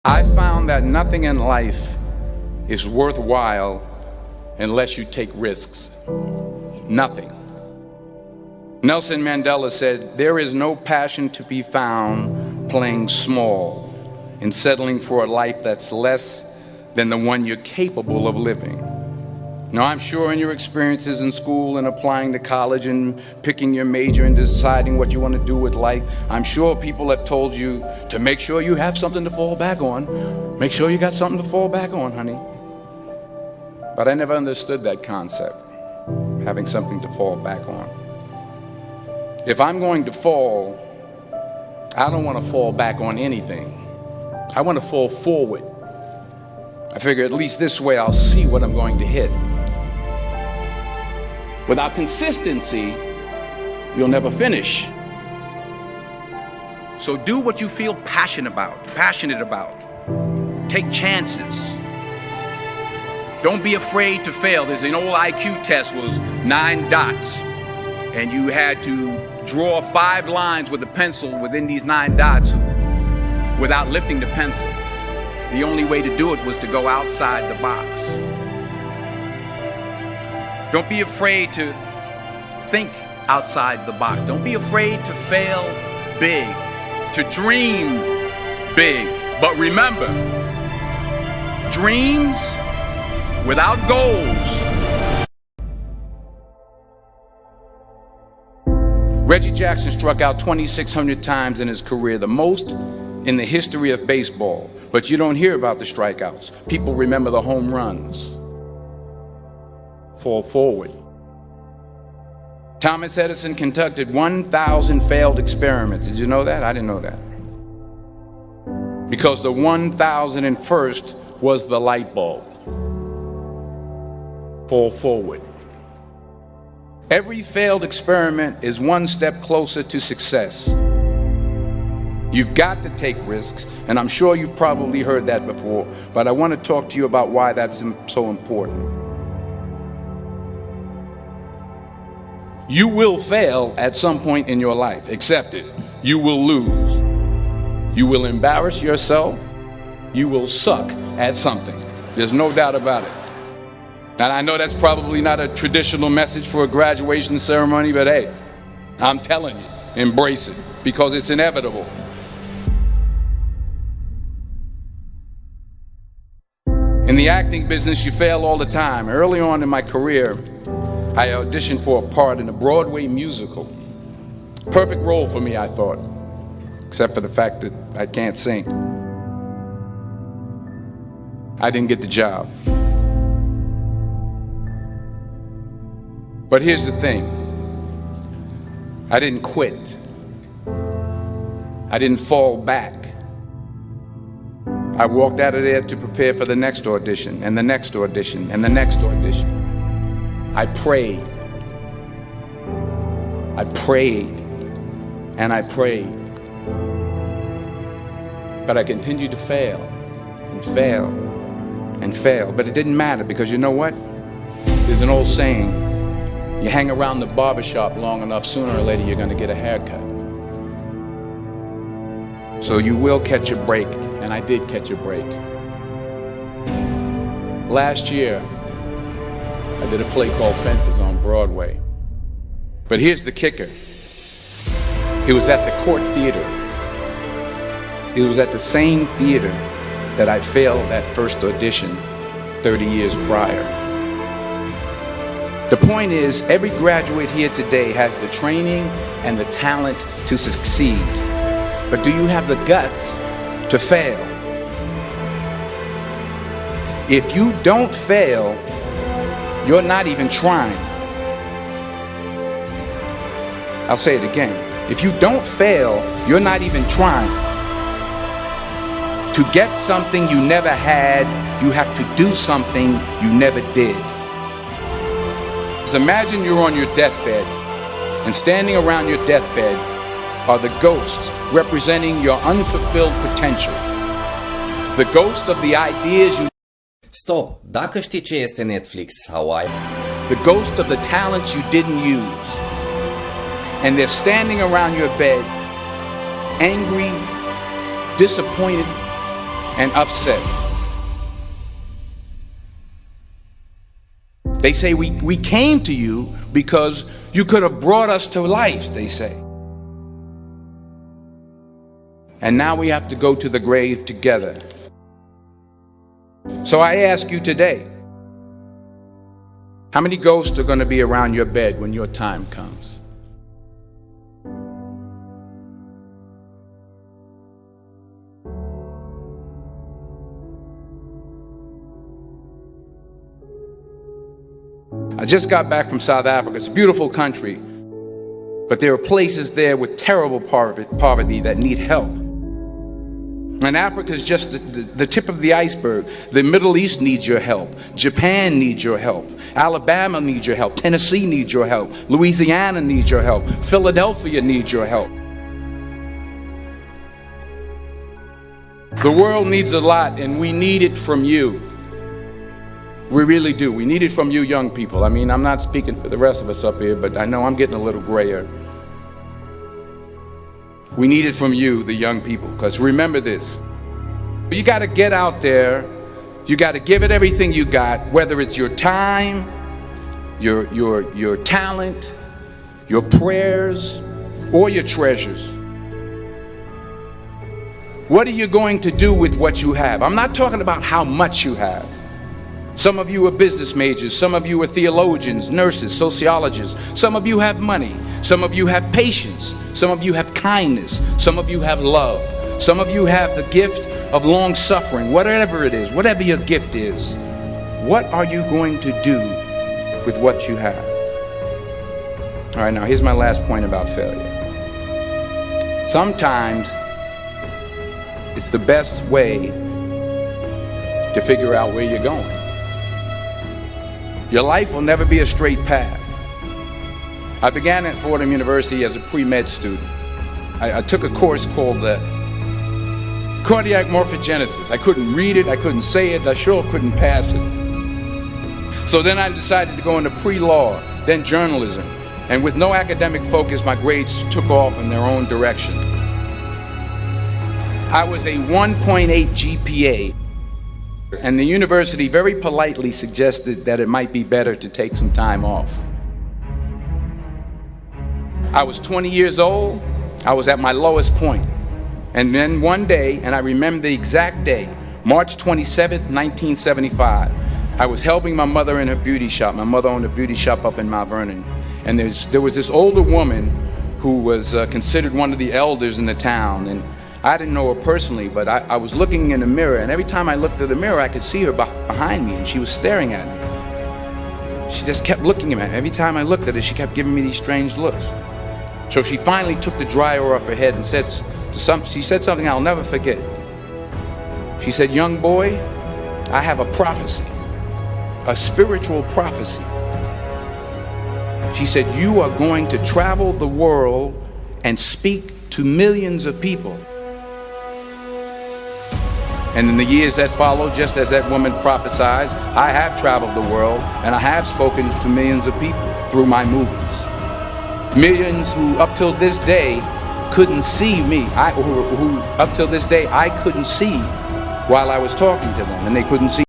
I found that nothing in life is worthwhile unless you take risks. Nothing. Nelson Mandela said, "There is no passion to be found playing small and settling for a life that's less than the one you're capable of living." Now, I'm sure in your experiences in school and applying to college and picking your major and deciding what you want to do with life, I'm sure people have told you to make sure you have something to fall back on. Make sure you got something to fall back on, honey. But I never understood that concept, having something to fall back on. If I'm going to fall, I don't want to fall back on anything. I want to fall forward. I figure at least this way I'll see what I'm going to hit. Without consistency, you'll never finish. So do what you feel passionate about. Take chances. Don't be afraid to fail. There's an old IQ test, was 9 dots, and you had to draw 5 lines with a pencil within these 9 dots without lifting the pencil. The only way to do it was to go outside the box. Don't be afraid to think outside the box. Don't be afraid to fail big, to dream big. But remember, dreams without goals. Reggie Jackson struck out 2,600 times in his career, the most in the history of baseball. But you don't hear about the strikeouts. People remember the home runs. Fall forward. Thomas Edison conducted 1,000 failed experiments. Did you know that? I didn't know that. Because the 1,001st was the light bulb. Fall forward. Every failed experiment is one step closer to success. You've got to take risks, and I'm sure you've probably heard that before, but I want to talk to you about why that's so important. You will fail at some point in your life. Accept it. You will lose. You will embarrass yourself. You will suck at something. There's no doubt about it. And I know that's probably not a traditional message for a graduation ceremony, but hey, I'm telling you, embrace it, because it's inevitable. In the acting business, you fail all the time. Early on in my career, I auditioned for a part in a Broadway musical. Perfect role for me, I thought, except for the fact that I can't sing. I didn't get the job. But here's the thing. I didn't quit. I didn't fall back. I walked out of there to prepare for the next audition, and the next audition, and the next audition. I prayed. I prayed. And I prayed. But I continued to fail, and fail, and fail. But it didn't matter, because you know what? There's an old saying, you hang around the barbershop long enough, sooner or later you're going to get a haircut. So you will catch a break, and I did catch a break. Last year, I did a play called Fences on Broadway. But here's the kicker. It was at the Court Theater. It was at the same theater that I failed that first audition 30 years prior. The point is, every graduate here today has the training and the talent to succeed. But do you have the guts to fail? If you don't fail, you're not even trying. I'll say it again. If you don't fail, you're not even trying. To get something you never had, you have to do something you never did. Just imagine you're on your deathbed, and standing around your deathbed are the ghosts representing your unfulfilled potential. The ghost of the ideas you... Stop! Dacă știi ce este Netflix sau ai... The ghost of the talents you didn't use. And they're standing around your bed, angry, disappointed, and upset. They say we came to you because you could have brought us to life, they say. And now we have to go to the grave together. So I ask you today, how many ghosts are going to be around your bed when your time comes? I just got back from South Africa. It's a beautiful country, but there are places there with terrible poverty that need help. And Africa is just the tip of the iceberg. The Middle East needs your help. Japan needs your help. Alabama needs your help. Tennessee needs your help. Louisiana needs your help. Philadelphia needs your help. The world needs a lot, and we need it from you. We really do. We need it from you young people. I mean, I'm not speaking for the rest of us up here, but I know I'm getting a little grayer. We need it from you, the young people, because remember this. You got to get out there. You got to give it everything you got, whether it's your time, your talent, your prayers, or your treasures. What are you going to do with what you have? I'm not talking about how much you have. Some of you are business majors. Some of you are theologians, nurses, sociologists. Some of you have money. Some of you have patience. Some of you have kindness. Some of you have love. Some of you have the gift of long suffering. Whatever it is, whatever your gift is, what are you going to do with what you have? All right, now here's my last point about failure. Sometimes it's the best way to figure out where you're going. Your life will never be a straight path. I began at Fordham University as a pre-med student. I took a course called cardiac morphogenesis. I couldn't read it, I couldn't say it, I sure couldn't pass it. So then I decided to go into pre-law, then journalism. And with no academic focus, my grades took off in their own direction. I was a 1.8 GPA. And the university very politely suggested that it might be better to take some time off. I was 20 years old. I was at my lowest point. And then one day, and I remember the exact day, March 27th, 1975, I was helping my mother in her beauty shop. My mother owned a beauty shop up in Mount Vernon. And there was this older woman who was considered one of the elders in the town. And I didn't know her personally, but I was looking in the mirror, and every time I looked at the mirror, I could see her behind me, and she was staring at me. She just kept looking at me. Every time I looked at her, she kept giving me these strange looks. So she finally took the dryer off her head and she said something I'll never forget. She said, "Young boy, I have a prophecy, a spiritual prophecy." She said, "You are going to travel the world and speak to millions of people." And in the years that followed, just as that woman prophesied, I have traveled the world and I have spoken to millions of people through my movies. Millions who up till this day couldn't see me, who up till this day I couldn't see while I was talking to them, and they couldn't see